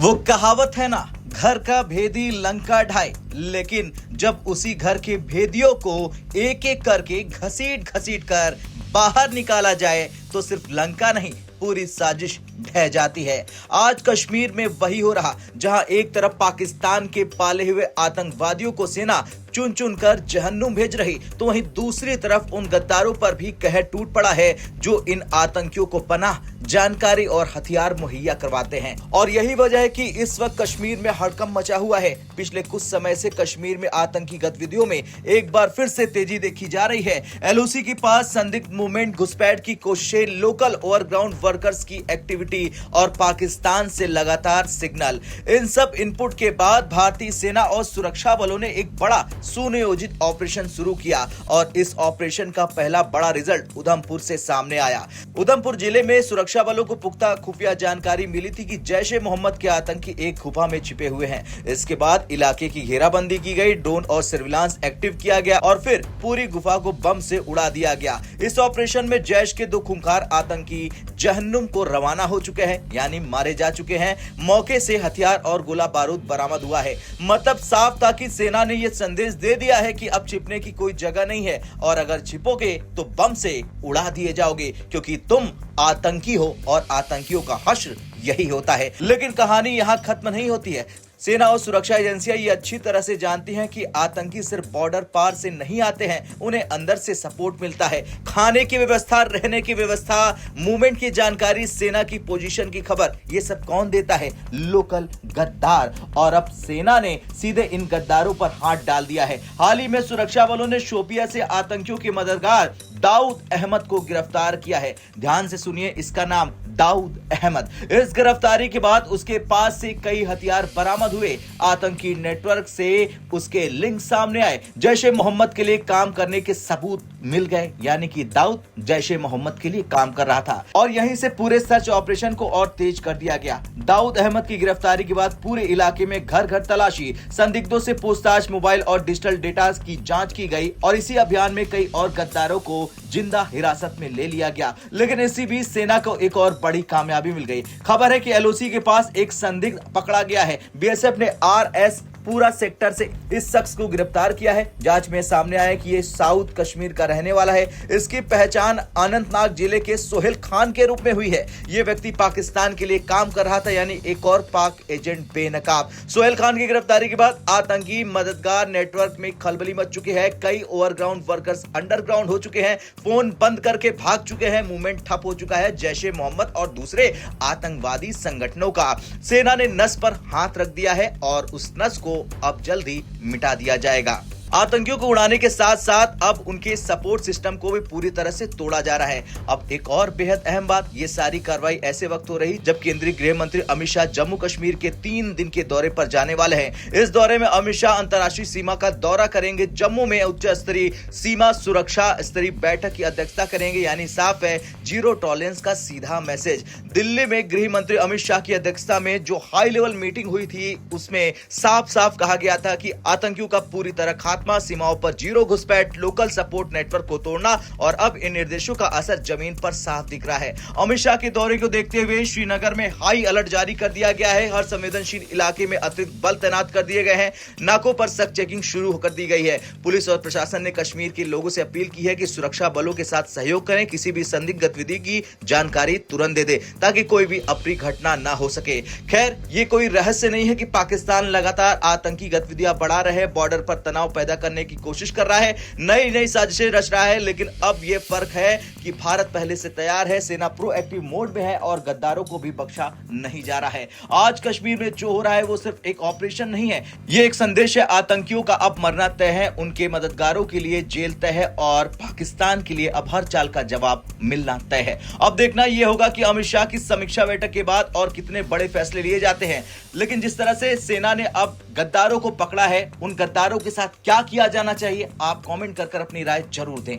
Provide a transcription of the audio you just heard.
वो कहावत है ना, घर का भेदी लंका ढाए। लेकिन जब उसी घर के भेदियों को एक एक करके घसीट घसीट कर बाहर निकाला जाए तो सिर्फ लंका नहीं, पूरी साजिश ढह जाती है। आज कश्मीर में वही हो रहा, जहां एक तरफ पाकिस्तान के पाले हुए आतंकवादियों को सेना चुन चुन कर जहन्नुम भेज रही, तो वहीं दूसरी तरफ उन गद्दारों पर भी कहर टूट पड़ा है जो इन आतंकियों को पनाह, जानकारी और हथियार मुहैया करवाते हैं। और यही वजह है कि इस वक्त कश्मीर में हड़कंप मचा हुआ है। पिछले कुछ समय से कश्मीर में आतंकी गतिविधियों में एक बार फिर से तेजी देखी जा रही है। एलओसी के पास संदिग्ध मूवमेंट घुसपैठ की कोशिशें, लोकल ओवरग्राउंड वर्कर्स की एक्टिविटी और पाकिस्तान से लगातार सिग्नल, इन सब इनपुट के बाद भारतीय सेना और सुरक्षा बलों ने एक बड़ा सुनियोजित ऑपरेशन शुरू किया और इस ऑपरेशन का पहला बड़ा रिजल्ट उधमपुर से सामने आया। उधमपुर जिले में सुरक्षा बलों को पुख्ता खुफिया जानकारी मिली थी कि जैश-ए-मोहम्मद के आतंकी एक गुफा में छिपे हुए हैं। इसके बाद इलाके की घेराबंदी की गई, ड्रोन और सर्विलांस एक्टिव किया गया और फिर पूरी गुफा को बम से उड़ा दिया गया। इस ऑपरेशन में जैश के 2 खूंखार आतंकी जहन्नुम को रवाना हो चुके हैं, यानी मारे जा चुके हैं। मौके से हथियार और गोला बारूद बरामद हुआ है। मतलब साफ था कि सेना ने यह संदेश दे दिया है कि अब छिपने की कोई जगह नहीं है और अगर छिपोगे तो बम से उड़ा दिए जाओगे, क्योंकि तुम आतंकी हो और आतंकियों का हश्र यही होता है। लेकिन कहानी यहाँ खत्म नहीं होती है। सेना और सुरक्षा एजेंसियां ये अच्छी तरह से जानती हैं कि आतंकी सिर्फ बॉर्डर पार से नहीं आते हैं, उन्हें अंदर से सपोर्ट मिलता है। खाने की व्यवस्था, रहने की व्यवस्था, मूवमेंट की जानकारी, सेना की पोजीशन की खबर, ये सब कौन देता है? लोकल गद्दार। और अब सेना ने सीधे इन गद्दारों पर हाथ डाल दिया है। हाल ही में सुरक्षा बलों ने शोपिया से आतंकियों के मददगार दाऊद अहमद को गिरफ्तार किया है। ध्यान से सुनिए इसका नाम, दाऊद अहमद। इस गिरफ्तारी के बाद उसके पास से कई हथियार बरामद हुए। आतंकी नेटवर्क से उसके लिंक सामने आए। जैश-ए-मोहम्मद के लिए काम करने के सबूत मिल गए, यानी कि दाऊद जैश-ए-मोहम्मद के लिए काम कर रहा था। और यहीं से पूरे सर्च ऑपरेशन को और तेज कर दिया गया। दाऊद अहमद की गिरफ्तारी के बाद पूरे इलाके में घर घर तलाशी, संदिग्धों से पूछताछ, मोबाइल और डिजिटल डेटा की जांच की गई और इसी अभियान में कई और गद्दारों को जिंदा हिरासत में ले लिया गया। लेकिन इसी बीच सेना को एक और बड़ी कामयाबी मिल गई। खबर है कि एलओसी के पास एक संदिग्ध पकड़ा गया है। बीएसएफ ने आरएस पूरा सेक्टर से इस शख्स को गिरफ्तार किया है। जांच में सामने आया कि ये साउथ कश्मीर का रहने वाला है। इसकी पहचान अनंतनाग जिले के सोहेल खान के रूप में हुई है। ये व्यक्ति पाकिस्तान के लिए काम कर रहा था, यानी एक और पाक एजेंट बेनकाब। सोहेल खान की गिरफ्तारी के बाद आतंकी मददगार नेटवर्क में खलबली मच चुकी है। कई ओवरग्राउंड वर्कर्स अंडरग्राउंड हो चुके हैं, फोन बंद करके भाग चुके हैं, मूवमेंट ठप हो चुका है जैश-ए-मोहम्मद और दूसरे आतंकवादी संगठनों का। सेना ने नस पर हाथ रख दिया है और उस नस को अब जल्दी मिटा दिया जाएगा। आतंकियों को उड़ाने के साथ साथ अब उनके सपोर्ट सिस्टम को भी पूरी तरह से तोड़ा जा रहा है। अब एक और बेहद अहम बात, ये सारी कार्रवाई ऐसे वक्त हो रही जब केंद्रीय गृह मंत्री अमित शाह जम्मू कश्मीर के 3 दिन के दौरे पर जाने वाले हैं। इस दौरे में अमित शाह अंतर्राष्ट्रीय सीमा का दौरा करेंगे। जम्मू में उच्च स्तरीय सीमा सुरक्षा स्तरीय बैठक की अध्यक्षता करेंगे, यानी साफ है जीरो टॉलरेंस का सीधा मैसेज। दिल्ली में गृह मंत्री अमित शाह की अध्यक्षता में जो हाई लेवल मीटिंग हुई थी, उसमें साफ साफ कहा गया था कि आतंकियों का पूरी तरह खात्मा, सीमाओं पर जीरो घुसपैठ, लोकल सपोर्ट नेटवर्क को तोड़ना। और अब इन निर्देशों का असर जमीन पर साफ दिख रहा है। अमित शाह के दौरे को देखते हुए श्रीनगर में हाई अलर्ट जारी कर दिया गया है। हर संवेदनशील इलाके में अतिरिक्त बल तैनात कर दिए गए हैं। नाकों पर सख्त चेकिंग शुरू कर दी गई है। पुलिस और प्रशासन ने कश्मीर के लोगों से अपील की है कि सुरक्षा बलों के साथ सहयोग करें, किसी भी संदिग्ध गतिविधि की जानकारी तुरंत दे दे ताकि कोई भी अप्रिय घटना ना हो सके। खैर, ये कोई रहस्य नहीं है कि पाकिस्तान लगातार आतंकी गतिविधियां बढ़ा रहे हैं, बॉर्डर पर तनाव पैदा करने की कोशिश कर रहा है, नई नई साजिशें रच रहा है। लेकिन अब यह फर्क है कि भारत पहले से तैयार है, सेना प्रोएक्टिव मोड में है और गद्दारों को भी बख्शा नहीं जा रहा है। आज कश्मीर में जो हो रहा है वो सिर्फ एक ऑपरेशन नहीं है, ये एक संदेश है। आतंकियों का अब मरना तय है, उनके मददगारों के लिए जेल तय है और पाकिस्तान के लिए अब हर चाल का जवाब मिलना तय है। अब देखना यह होगा कि अमित शाह की समीक्षा बैठक के बाद और कितने बड़े फैसले लिए जाते हैं। लेकिन जिस तरह से सेना ने अब गद्दारों को पकड़ा है, उन गद्दारों के साथ क्या किया जाना चाहिए, आप कमेंट कर अपनी राय जरूर दें।